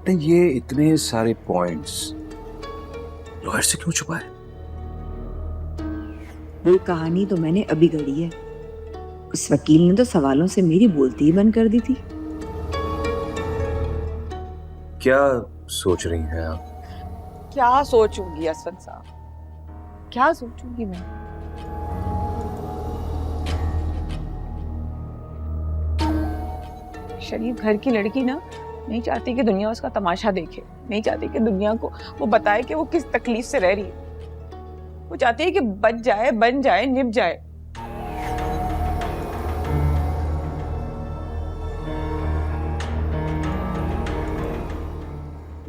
आपने ये इतने सारे पॉइंट्स लॉयर से क्यों छुपाए? वो कहानी तो मैंने अभी गढ़ी है। उस वकील ने तो सवालों से मेरी बोलती ही बंद कर दी थी। क्या सोच रही हैं आप? क्या सोचूंगी असफन साहब, क्या सोचूंगी मैं? शरीफ घर की लड़की ना नहीं चाहती कि दुनिया उसका तमाशा देखे, नहीं चाहती कि दुनिया को वो बताए कि वो किस तकलीफ से रह रही है। वो चाहती है कि बच जाए, बन जाए, निभ जाए।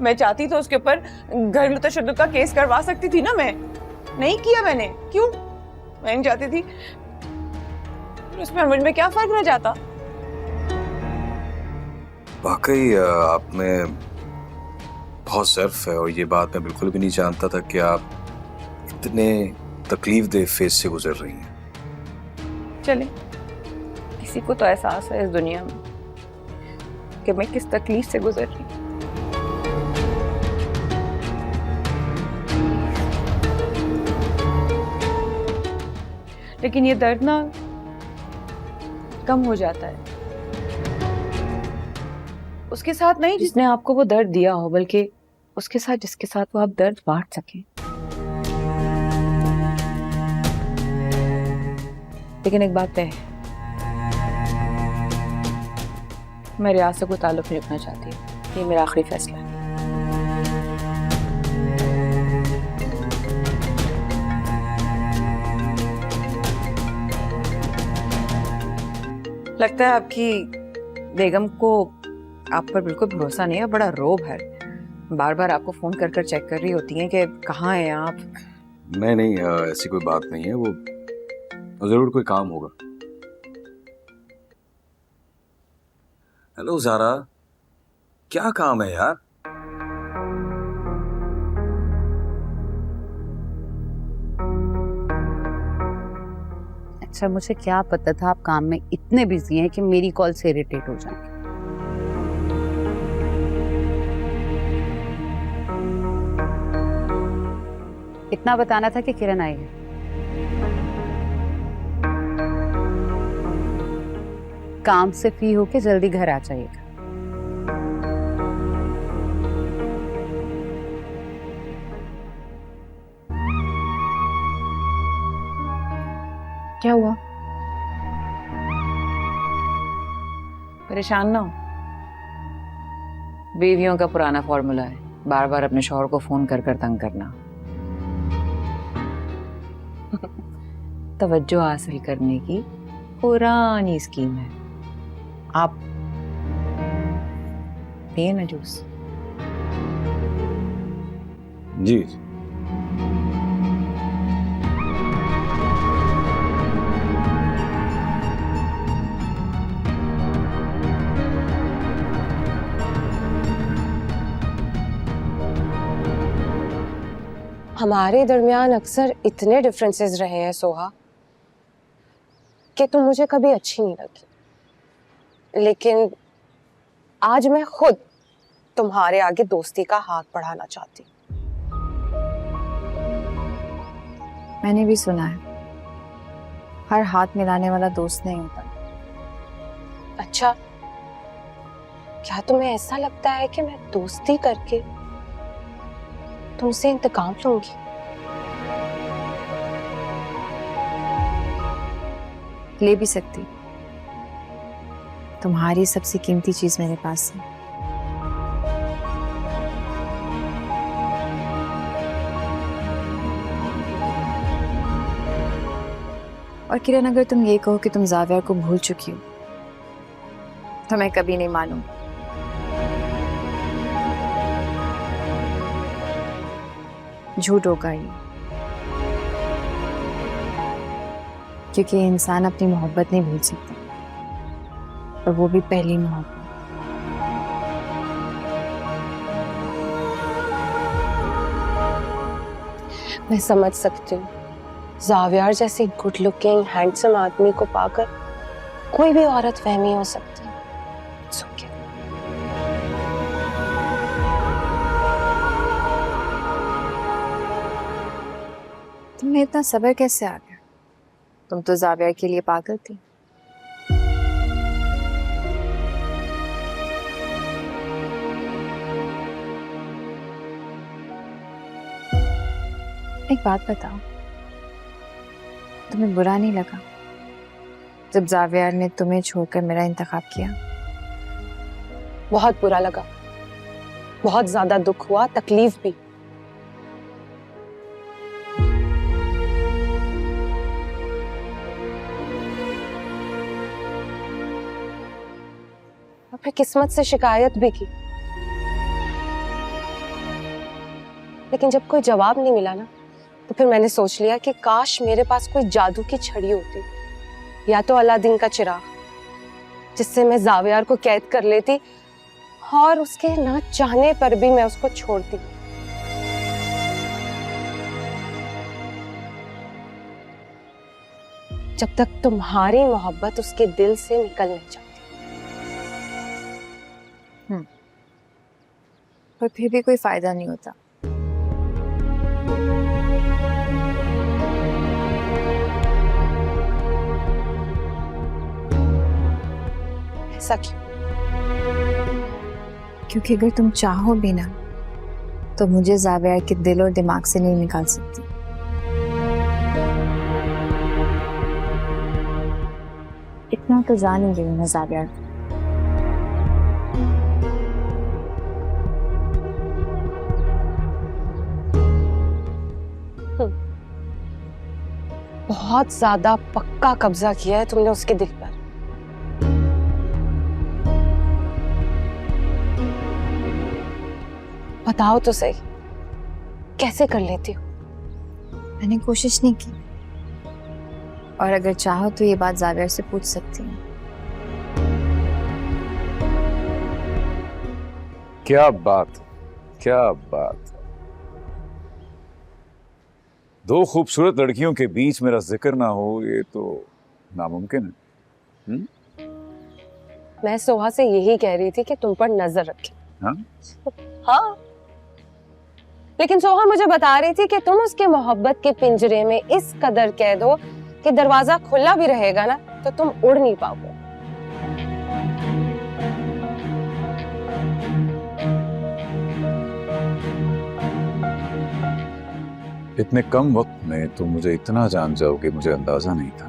मैं चाहती तो उसके ऊपर घरेलू तशद्दुद का केस करवा सकती थी ना। मैं नहीं किया, मैंने क्यों? मैं नहीं चाहती थी, उसमें मुझ में क्या फर्क रह जाता? वाकई आप में बहुत ज़र्फ है और ये बात मैं बिल्कुल भी नहीं जानता था कि आप इतने तकलीफदेह फेज से गुजर रही हैं। चले, किसी को तो एहसास है इस दुनिया में कि मैं किस तकलीफ से गुजर रही हूँ। लेकिन ये दर्द ना कम हो जाता है उसके साथ नहीं जिसने आपको वो दर्द दिया हो, बल्कि उसके साथ जिसके साथ वो आप दर्द बांट सकें। लेकिन एक बात है, मैं रियाज से कोई ताल्लुक नहीं रखना चाहती। ये मेरा आखिरी फैसला है। लगता है आपकी बेगम को आप पर बिल्कुल भरोसा नहीं है, बड़ा रोब है। बार बार आपको फोन कर कर चेक कर रही होती हैं कि कहाँ हैं आप। नहीं, ऐसी कोई बात नहीं है। वो जरूर कोई काम होगा। हेलो ज़ारा, क्या काम है यार? अच्छा, मुझे क्या पता था आप काम में इतने बिजी हैं कि मेरी कॉल से इरिटेट हो जाएंगे। इतना बताना था कि किरण आई है। काम से फ्री होके जल्दी घर आ जाइएगा। क्या हुआ? परेशान ना हो। बीवियों का पुराना फॉर्मूला है, बार बार अपने शौहर को फोन कर कर तंग करना। तवज्जो हासिल करने की पुरानी स्कीम है। आप पिए ना जूस। जी। हमारे दरमियान अक्सर इतने डिफरेंसेस रहे हैं सोहा कि तुम मुझे कभी अच्छी नहीं लगी, लेकिन आज मैं खुद तुम्हारे आगे दोस्ती का हाथ बढ़ाना चाहती हूँ। मैंने भी सुना है, हर हाथ मिलाने वाला दोस्त नहीं होता। अच्छा, क्या तुम्हें ऐसा लगता है कि मैं दोस्ती करके तुमसे इंतकाम लूंगी? ले भी सकती, तुम्हारी सबसे कीमती चीज मेरे पास है। और किरण, अगर तुम ये कहो कि तुम जाविया को भूल चुकी हो तो मैं कभी नहीं मानूंगी। झूठ होगा ये, क्योंकि इंसान अपनी मोहब्बत नहीं भूल सकता, और वो भी पहली मोहब्बत। मैं समझ सकती हूँ, जावियार जैसे गुड लुकिंग हैंडसम आदमी को पाकर कोई भी औरत वहमी हो सकती है। It's okay. तुम्हें इतना सब्र कैसे आ गया? तुम तो जाविया के लिए पागल थी। एक बात बताओ, तुम्हें बुरा नहीं लगा जब जाविया ने तुम्हें छोड़कर मेरा इंतखाब किया? बहुत बुरा लगा, बहुत ज्यादा दुख हुआ, तकलीफ भी। और फिर किस्मत से शिकायत भी की, लेकिन जब कोई जवाब नहीं मिला ना, तो फिर मैंने सोच लिया कि काश मेरे पास कोई जादू की छड़ी होती, या तो अलादीन का चिराग, जिससे मैं जावियार को कैद कर लेती और उसके ना चाहने पर भी मैं उसको छोड़ती। जब तक तुम्हारी मोहब्बत उसके दिल से निकल नहीं जाती। पर फिर भी कोई फायदा नहीं होता। ऐसा क्यों? क्योंकि अगर तुम चाहो भी ना, तो मुझे जाविया के दिल और दिमाग से नहीं निकाल सकती। इतना तो जान ही गई मैं जाविया। बहुत ज्यादा पक्का कब्जा किया है तुमने उसके दिल पर। बताओ तो सही, कैसे कर लेती हो? मैंने कोशिश नहीं की, और अगर चाहो तो ये बात जाविया से पूछ सकती हूँ। क्या बात, क्या बात। दो खूबसूरत लड़कियों के बीच मेरा जिक्र ना हो, ये तो नामुमकिन है। मैं सोहा से यही कह रही थी कि तुम पर नजर रखे। हाँ? हाँ, लेकिन सोहा मुझे बता रही थी कि तुम उसके मोहब्बत के पिंजरे में इस कदर कैद हो कि दरवाजा खुला भी रहेगा ना तो तुम उड़ नहीं पाओगे। इतने कम वक्त में तुम मुझे इतना जान जाओगे, मुझे अंदाजा नहीं था।